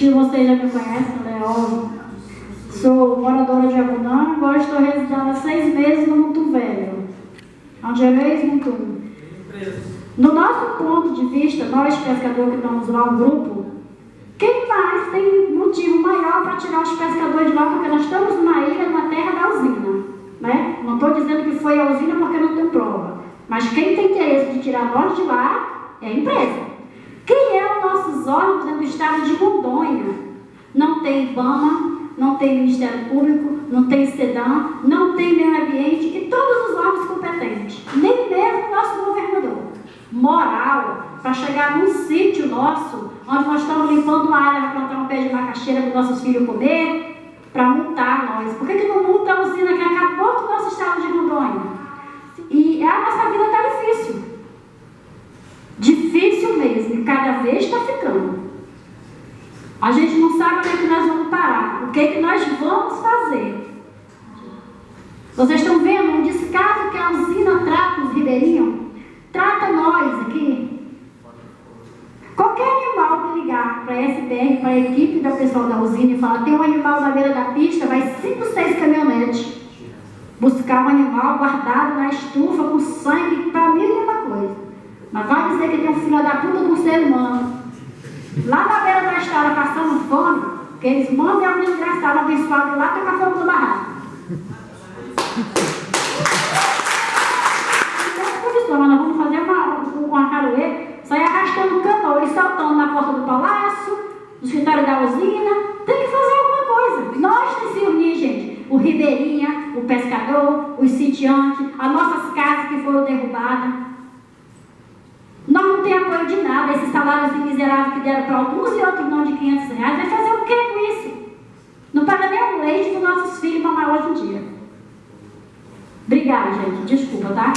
que vocês já me conhecem, né? Sou moradora de Abunã, agora estou residando há 6 meses no Mutum Velho, onde é ex-Mutum. No nosso ponto de vista, nós pescadores que estamos lá, um grupo, quem mais tem motivo maior para tirar os pescadores de lá, porque nós estamos numa ilha, na terra da usina, né? Não estou dizendo que foi a usina porque não tem prova, mas quem tem interesse de tirar nós de lá é a empresa. Quem é os nossos órgãos dentro do estado de Rondônia? Não tem IBAMA, não tem Ministério Público, não tem SEDAM, não tem meio ambiente e todos os órgãos competentes, nem mesmo o nosso governador. Moral para chegar num sítio nosso, onde nós estamos limpando uma área para plantar um pé de macaxeira para os nossos filhos comer, para multar nós. Por que não multa a usina que acabou com o nosso estado de Rondônia? E a nossa vida está difícil. Difícil mesmo, e cada vez está ficando. A gente não sabe onde é que nós vamos parar, o que é que nós vamos fazer. Vocês estão vendo um descaso que a usina trata os ribeirinhos? Trata nós aqui. Qualquer animal que ligar para a SBR, para a equipe do pessoal da usina e falar, tem um animal na beira da pista, vai 5, 6 caminhonetes buscar um animal guardado na estufa com sangue, para mim é a mesma coisa. Mas vai dizer que tem um filho da puta de um ser humano lá na beira da estrada passando fome, que eles mandam é um desgraçado abençoado lá tocar fogo no barraco. Então, nós vamos fazer uma caroeira, sair arrastando canoa e saltando na porta do palácio, no escritório da usina. Tem que fazer alguma coisa. Nós temos que se unir, gente. O ribeirinha, o pescador, os sitiantes, as nossas casas que foram derrubadas. Nós não temos apoio de nada. Esses salários miseráveis que deram para alguns e outros não de R$500, vai fazer o que com isso? Não paga nem um leite para os nossos filhos mamar hoje em dia. Obrigada, gente. Desculpa, tá?